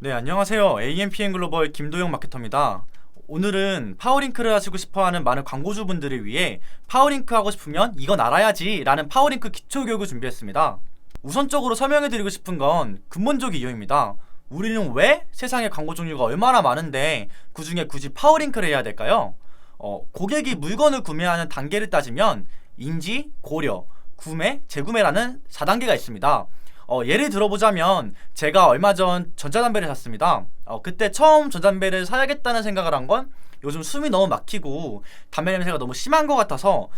네, 안녕하세요. AMPM 글로벌 김도영 마케터입니다. 오늘은 파워링크를 하시고 싶어하는 많은 광고주분들을 위해 파워링크 하고 싶으면 이건 알아야지 라는 파워링크 기초교육을 준비했습니다. 우선적으로 설명해드리고 싶은 건 근본적 이유입니다. 우리는 왜 세상에 광고 종류가 얼마나 많은데 그 중에 굳이 파워링크를 해야 될까요? 고객이 물건을 구매하는 단계를 따지면 인지, 고려, 구매, 재구매라는 4단계가 있습니다. 예를 들어보자면 제가 얼마 전 전자담배를 샀습니다. 그때 처음 전자담배를 사야겠다는 생각을 한 건 요즘 숨이 너무 막히고 담배 냄새가 너무 심한 것 같아서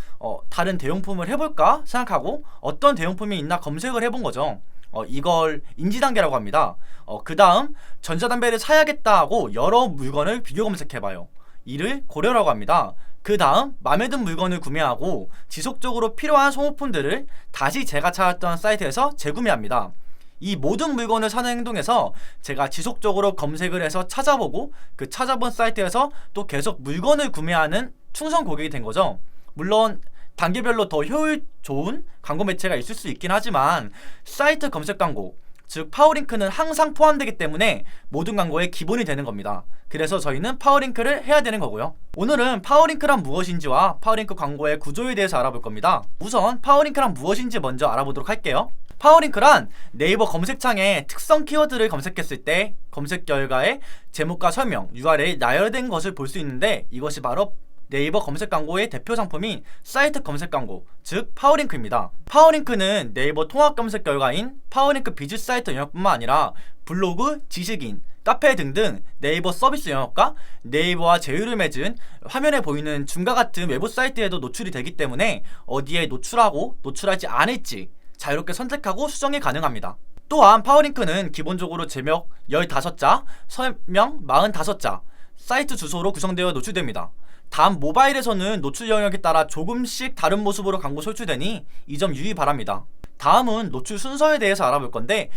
다른 대용품을 해볼까 생각하고 어떤 대용품이 있나 검색을 해본 거죠. 이걸 인지단계라고 합니다. 그 다음 전자담배를 사야겠다 하고 여러 물건을 비교 검색해봐요. 이를 고려라고 합니다. 그 다음 마음에 든 물건을 구매하고 지속적으로 필요한 소모품들을 다시 제가 찾았던 사이트에서 재구매합니다. 이 모든 물건을 사는 행동에서 제가 지속적으로 검색을 해서 찾아보고 그 찾아본 사이트에서 또 계속 물건을 구매하는 충성 고객이 된 거죠. 물론 단계별로 더 효율 좋은 광고 매체가 있을 수 있긴 하지만 사이트 검색 광고, 즉 파워링크는 항상 포함되기 때문에 모든 광고의 기본이 되는 겁니다. 그래서 저희는 파워링크를 해야 되는 거고요. 오늘은 파워링크란 무엇인지와 파워링크 광고의 구조에 대해서 알아볼 겁니다. 우선 파워링크란 무엇인지 먼저 알아보도록 할게요. 파워링크란 네이버 검색창에 특성 키워드를 검색했을 때 검색 결과에 제목과 설명, URL이 나열된 것을 볼 수 있는데 이것이 바로 네이버 검색 광고의 대표 상품인 사이트 검색 광고, 즉 파워링크입니다. 파워링크는 네이버 통합 검색 결과인 파워링크 비즈 사이트 영역뿐만 아니라 블로그, 지식인, 카페 등등 네이버 서비스 영역과 네이버와 제휴를 맺은 화면에 보이는 줌과 같은 외부 사이트에도 노출이 되기 때문에 어디에 노출하고 노출하지 않을지 자유롭게 선택하고 수정이 가능합니다. 또한 파워링크는 기본적으로 제목 15자, 설명 45자, 사이트 주소로 구성되어 노출됩니다. 단 모바일에서는 노출 영역에 따라 조금씩 다른 모습으로 광고 소출되니 이 점 유의 바랍니다. 다음은 노출 순서에 대해서 알아볼 건데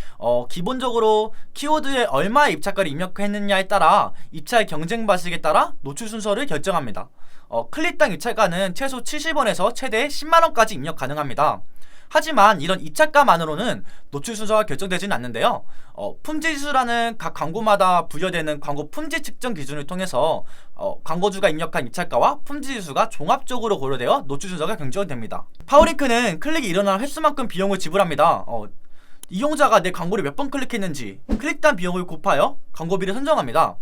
기본적으로 키워드에 얼마의 입찰가를 입력했느냐에 따라 입찰 경쟁 방식에 따라 노출 순서를 결정합니다. 클릭당 입찰가는 최소 70원에서 최대 10만원까지 입력 가능합니다. 하지만 이런 입찰가만으로는 노출 순서가 결정되지는 않는데요. 품질지수라는 각 광고마다 부여되는 광고 품질 측정 기준을 통해서 광고주가 입력한 입찰가와 품질지수가 종합적으로 고려되어 노출 순서가 결정됩니다. 파워링크는 클릭이 일어난 횟수만큼 비용을 지불합니다. 이용자가 내 광고를 몇 번 클릭했는지 클릭단 비용을 곱하여 광고비를 선정합니다.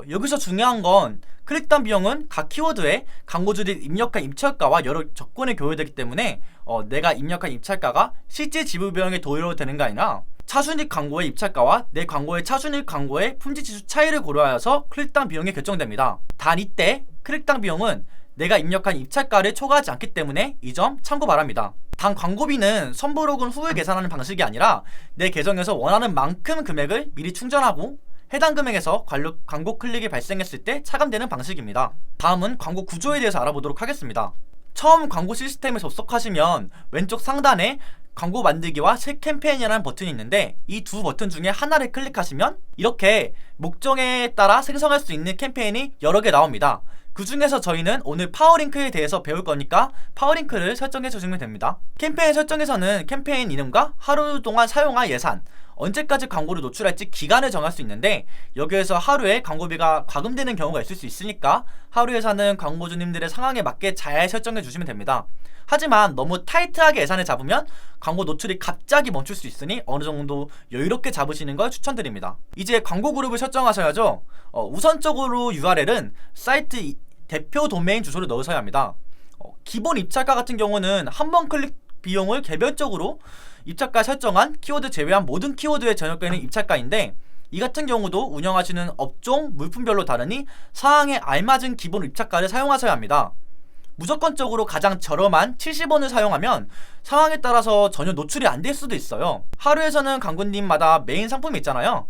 여기서 중요한 건 클릭단 비용은 각 키워드에 광고주들이 입력한 입찰가와 여러 조건이 교요되기 때문에 내가 입력한 입찰가가 실제 지불 비용에 도료되는 게 아니라 차순위 광고의 입찰가와 내 광고의 차순위 광고의 품질지수 차이를 고려하여서 클릭당 비용이 결정됩니다. 단 이때 클릭당 비용은 내가 입력한 입찰가를 초과하지 않기 때문에 이 점 참고 바랍니다. 단 광고비는 선불 혹은 후에 계산하는 방식이 아니라 내 계정에서 원하는 만큼 금액을 미리 충전하고 해당 금액에서 광고 클릭이 발생했을 때 차감되는 방식입니다. 다음은 광고 구조에 대해서 알아보도록 하겠습니다. 처음 광고 시스템에 접속하시면 왼쪽 상단에 광고 만들기와 새 캠페인이라는 버튼이 있는데 이 두 버튼 중에 하나를 클릭하시면 이렇게 목적에 따라 생성할 수 있는 캠페인이 여러 개 나옵니다. 그 중에서 저희는 오늘 파워링크에 대해서 배울 거니까 파워링크를 설정해 주시면 됩니다. 캠페인 설정에서는 캠페인 이름과 하루 동안 사용할 예산, 언제까지 광고를 노출할지 기간을 정할 수 있는데 여기에서 하루에 광고비가 과금되는 경우가 있을 수 있으니까 하루 예산은 광고주님들의 상황에 맞게 잘 설정해 주시면 됩니다. 하지만 너무 타이트하게 예산을 잡으면 광고 노출이 갑자기 멈출 수 있으니 어느 정도 여유롭게 잡으시는 걸 추천드립니다. 이제 광고 그룹을 설정하셔야죠. 우선적으로 URL은 사이트 대표 도메인 주소를 넣으셔야 합니다. 기본 입찰가 같은 경우는 한 번 클릭 비용을 개별적으로 입찰가 설정한 키워드 제외한 모든 키워드에 전역되는 입찰가인데 이 같은 경우도 운영하시는 업종, 물품별로 다르니 상황에 알맞은 기본 입찰가를 사용하셔야 합니다. 무조건적으로 가장 저렴한 70원을 사용하면 상황에 따라서 전혀 노출이 안 될 수도 있어요. 하루에서는 광고님마다 메인 상품이 있잖아요.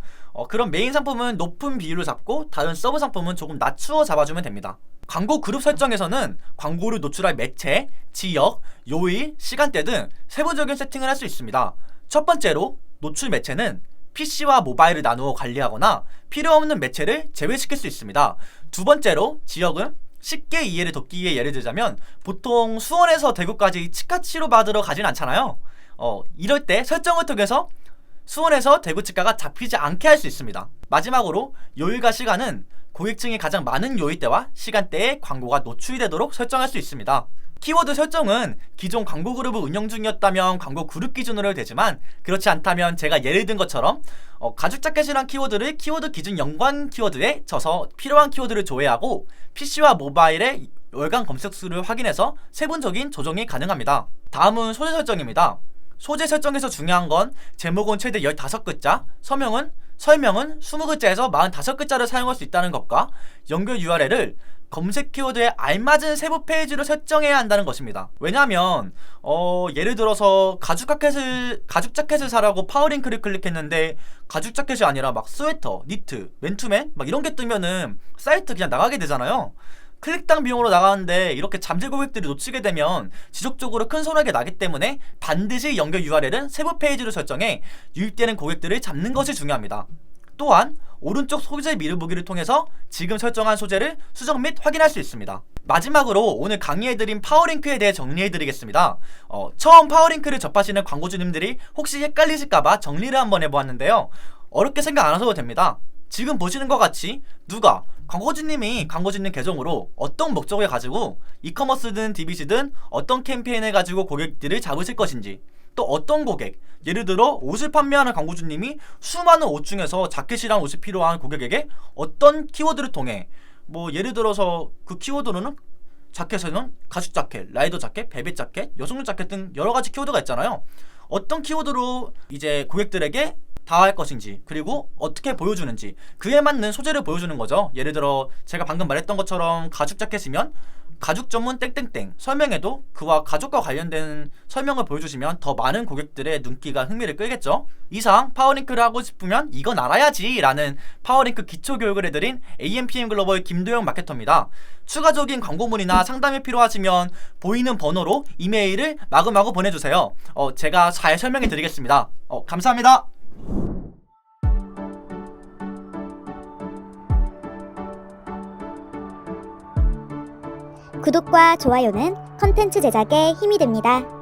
그런 메인 상품은 높은 비율로 잡고 다른 서브 상품은 조금 낮추어 잡아주면 됩니다. 광고 그룹 설정에서는 광고를 노출할 매체, 지역, 요일, 시간대 등 세부적인 세팅을 할 수 있습니다. 첫 번째로 노출 매체는 PC와 모바일을 나누어 관리하거나 필요없는 매체를 제외시킬 수 있습니다. 두 번째로 지역은 쉽게 이해를 돕기 위해 예를 들자면 보통 수원에서 대구까지 치카치로 받으러 가진 않잖아요. 이럴 때 설정을 통해서 수원에서 대구 치과가 잡히지 않게 할 수 있습니다. 마지막으로 요일과 시간은 고객층이 가장 많은 요일대와 시간대에 광고가 노출이 되도록 설정할 수 있습니다. 키워드 설정은 기존 광고 그룹을 운영 중이었다면 광고 그룹 기준으로 되지만, 그렇지 않다면 제가 예를 든 것처럼 가죽 자켓이란 키워드를 키워드 기준 연관 키워드에 쳐서 필요한 키워드를 조회하고 PC와 모바일의 월간 검색수를 확인해서 세분적인 조정이 가능합니다. 다음은 소재 설정입니다. 소재 설정에서 중요한 건 제목은 최대 15글자, 설명은 20글자에서 45글자를 사용할 수 있다는 것과 연결 URL을 검색 키워드에 알맞은 세부 페이지로 설정해야 한다는 것입니다. 왜냐하면 예를 들어서 가죽 자켓을 사라고 파워링크를 클릭했는데 가죽 자켓이 아니라 막 스웨터, 니트, 맨투맨 막 이런 게 뜨면은 사이트 그냥 나가게 되잖아요. 클릭당 비용으로 나가는데 이렇게 잠재 고객들이 놓치게 되면 지속적으로 큰 손해가 나기 때문에 반드시 연결 URL은 세부 페이지로 설정해 유입되는 고객들을 잡는 것이 중요합니다. 또한 오른쪽 소재 미르 보기를 통해서 지금 설정한 소재를 수정 및 확인할 수 있습니다. 마지막으로 오늘 강의해드린 파워링크에 대해 정리해드리겠습니다. 처음 파워링크를 접하시는 광고주님들이 혹시 헷갈리실까봐 정리를 한번 해보았는데요. 어렵게 생각 안 하셔도 됩니다. 지금 보시는 것 같이 누가 광고주님이 광고주님 계정으로 어떤 목적을 가지고 이커머스든 DBC든 어떤 캠페인을 가지고 고객들을 잡으실 것인지, 또 어떤 고객, 예를 들어 옷을 판매하는 광고주님이 수많은 옷 중에서 자켓이란 옷이 필요한 고객에게 어떤 키워드를 통해, 뭐 예를 들어서 그 키워드로는 자켓에는 가죽 자켓, 라이더 자켓, 베베 자켓, 여성용 자켓 등 여러가지 키워드가 있잖아요. 어떤 키워드로 이제 고객들에게 다할 것인지, 그리고 어떻게 보여주는지 그에 맞는 소재를 보여주는 거죠. 예를 들어 제가 방금 말했던 것처럼 가죽 자켓이면 가죽 전문 땡땡땡 설명에도 그와 가죽과 관련된 설명을 보여주시면 더 많은 고객들의 눈길과 흥미를 끌겠죠. 이상 파워링크를 하고 싶으면 이건 알아야지 라는 파워링크 기초교육을 해드린 AMPM 글로벌 김도영 마케터입니다. 추가적인 광고문이나 상담이 필요하시면 보이는 번호로 이메일을 마구마구 보내주세요. 제가 잘 설명해 드리겠습니다. 감사합니다. 구독과 좋아요는 컨텐츠 제작에 힘이 됩니다.